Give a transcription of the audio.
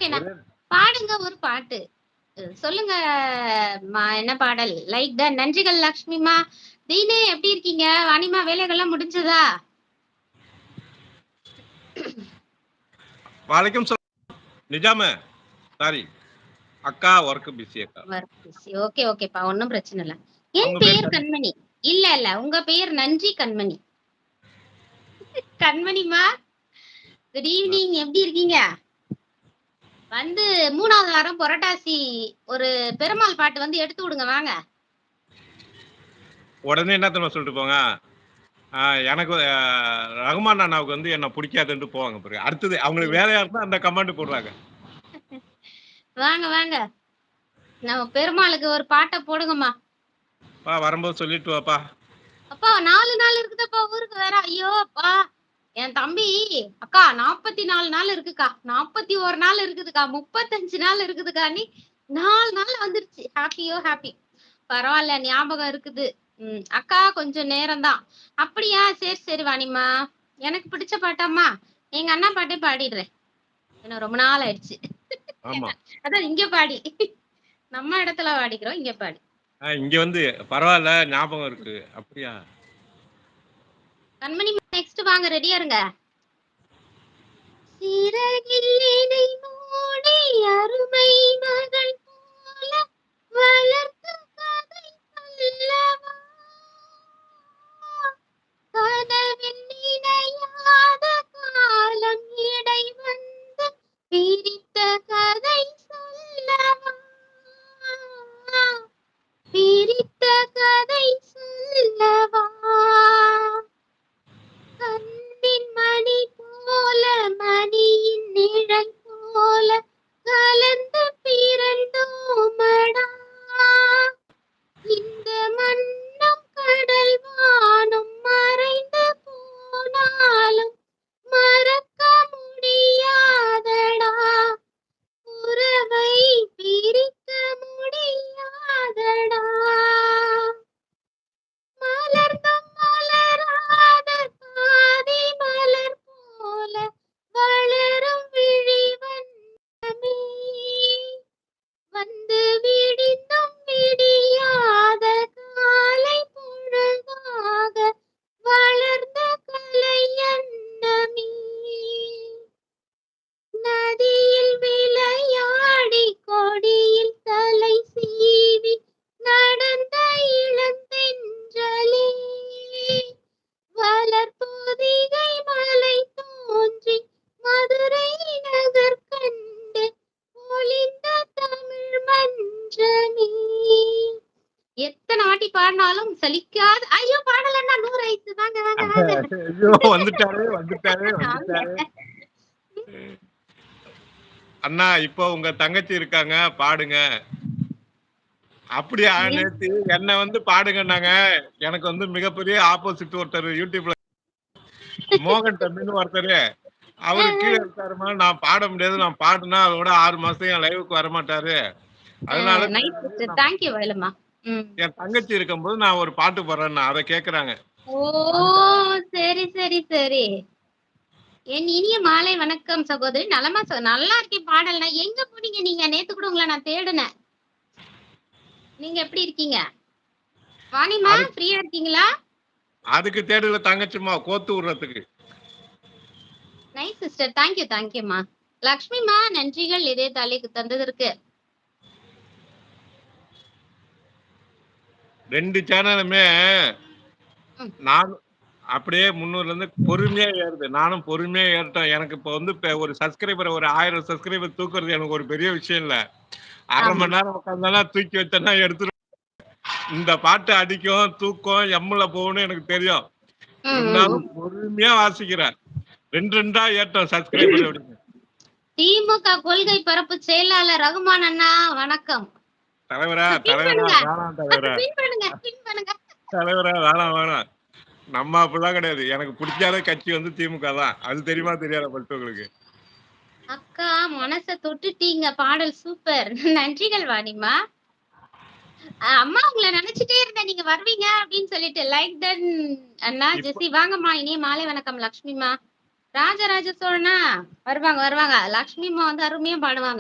ஓகேண்ணா. ஒரே பாடுங்க ஒரு பாட்டு. சொல்லுங்க என்ன பாடல்? லைக் டன். நன்றிகள் லக்ஷ்மிமா. தீனு எப்படி இருக்கீங்க? வாணிமா வேலைகள்லாம் முடிஞ்சதா? வலைக்கும் நிஜாம சாரி அக்கா ஒர்க் பிஸி அக்கா. Work busy. ஓகே ஓகேப்பா. ஒண்ணும் பிரச்சனை இல்ல. என் அவங்க பேர் பெயர் கண்மணி. இல்ல இல்ல. உங்க பெயர் நன்றி கண்மணி. கண்மணிமா குட் ஈவினிங். எப்படி இருக்கீங்க? வந்து 3வது வாரம் புரட்டாசி ஒரு பெருமாள் பாட்டு வந்து எடுத்து விடுங்க வாங்க. உடனே என்ன தெரியுமா சொல்லிட்டு போங்க, எனக்கு ரகுமான் அண்ணாவுக்கு வந்து என்ன பிடிக்காதுன்னு போவாங்க பாருங்க. அடுத்தது அவங்களுக்கு வேலையா இருந்தா அந்த கமெண்ட் போடுறாங்க. வாங்க வாங்க. நம்ம பெருமாளுக்கு ஒரு பாட்டை போடுங்கம்மா. வரும்போது சொல்லிட்டு வாப்பா. அப்பா 4 நாள் இருக்குதப்பா ஊருக்கு வேற. ஐயோ அப்பா. என் தம்பி அக்கா 44 நாள் இருக்குக்கா, 41 நாள் இருக்குதுக்கா, 35 நாள் இருக்குதுக்கா, நீ 4 நாள் வந்துருச்சு. ஹாப்பியோ ஹாப்பி. பரவாயில்ல ஞாபகம் இருக்குது. அக்கா கொஞ்சம் நேரம் தான். அப்படியா? சரி சரி வாணிமா. எனக்கு பிடிச்ச பாட்டாம்மா எங்க அண்ணா பாட்டே பாடிடுறேன். ஏன்னா ரொம்ப நாள் ஆயிடுச்சு. அதான் இங்க பாடி நம்ம இடத்துல பாடிக்கிறோம், இங்க பாடி. இங்க வந்து பரவாயில்ல ஞாபகம் இருக்கு. அப்படியா? கண்மணி நெக்ஸ்ட் வாங்க, ரெடியா இருங்க. சிறகில்லை மூடி அருமை மகள் போல வளர்த்து கதை சொல்லவா, கனவில் நினையாத காலம் இடை வந்து பிரித்த கதை சொல்லவா, பிரித்த கதை சொல்லவா, கண்ணின் மணி போல மணியின் நிழல் போல கலந்து பிறந்தோமடா, இந்த மண்ணும் கடல் வானும் மறைந்து போனாலும் மறக்க முடியாதடா, உறவை பிரிக்க முடியாதடா, மலர்ந்தும் மலராத பாதி மலர் போல வளரும் விழி வண்ணமே, வந்து விடிந்தும் விடியாத காலை பொழுதாக வளர்ந்த கலை அன்னமே, நதியில் விளையாடி கொடியில் தலை சீவி நடந்த இளந்தென்றலே, வளர்பொதிகை மலை தோன்றி மதுரை நகர் கண்டு பொழிந்த தமிழ் மன்றமே. எத்தனை வாட்டி பாடினாலும் சலிக்காது. ஐயோ பாடலன்னா 100 ஆயிடுச்சு. வாங்க வாங்க வாங்க. வந்துட்டாரு வந்துட்டாரு வந்துட்டாரு. அண்ணா இப்போ உங்க தங்கச்சி இருக்காங்க பாடுங்க. அப்படியா? நேத்து என்ன வந்து பாடுங்கன்னாங்க. எனக்கு வந்து மிகப்பெரிய ஆப்போசிட் ஒருத்தர் யூடியூப்ல மோகன் தம்பின்னு ஒருத்தர். அவரு கீழே இருக்காருமா, நான் பாட முடியாது, நான் பாடுனா அதோட 6 மாசம் என் லைவுக்கு வரமாட்டாரு. அதனால தேங்க்யூ வேலுமா. என் தங்கச்சி இருக்கும்போது நான் ஒரு பாட்டு பாடுறேன், அதை கேக்குறாங்க. ஓ சரி சரி சரி. என் இனிய மாலை வணக்கம் சகோதரி. நலமா நல்லா இருக்கேன். பாடல்னா எங்க போனீங்க நீங்க? நேத்து கூட உங்களை நான் தேடுனேன். நீங்க எப்படி இருக்கீங்க? வாணிமா ஃப்ரீயா இருக்கீங்களா? அதுக்கு தேடுல தங்கச்சிமா கோத்து விடுறதுக்கு. Nice sister. தேங்க்யூ தேங்க்யூமா. லக்ஷ்மிமா நன்றிகள் இதே தலைக்கு தந்ததற்கு. 2 சேனலுமே நான் அப்படியே 300ல இருந்து பொறுமையா ஏறுது. நானும் பொறுமையா ஏறிட்டேன். எனக்கு இப்ப வந்து ஒரு சப்ஸ்கிரைபர் ஒரு 1000 சப்ஸ்கிரைபர் தூக்குறது எனக்கு ஒரு பெரிய விஷயம் இல்ல. 1/2 மணி நேரம் உட்கார்ந்தாலும் தூக்கி வச்சேன்னா எடுத்துரும். இந்த பாட்டு அடிக்கும், தூக்கம், எம்முல போகும்னு எனக்கு தெரியும். இருந்தாலும் பொறுமையா வாசிக்கிறேன். 2 ஏற்றம் சப்ஸ்கிரைபர் அப்படின்னு. திமுக கொள்கை பரப்பு செயலாளர் ரகுமான் அண்ணா வணக்கம். தலைவரா தலைவரா வேணாம் தலைவரா தலைவரா வேணாம். நம்ம அப்படிலாம் கிடையாது. எனக்கு பிடிக்காத கட்சி வந்து திமுக தான். அது தெரியுமா தெரியாத பட்டவங்களுக்கு. அக்கா மனச தொட்டுட்டீங்க. பாடல் சூப்பர். நன்றிகள் வாணிமா. அம்மா உங்களை நினைச்சிட்டே இருந்தேன் நீங்க வருவீங்க அப்படின்னு சொல்லிட்டு. லைக் டன் அண்ணா ஜெசி வாங்கம்மா. இனிய மாலை வணக்கம் லக்ஷ்மிமா. ராஜராஜ சோழனா? வருவாங்க, வருவாங்க. லக்ஷ்மி அம்மா வந்து அருமையா பாடுவாங்க.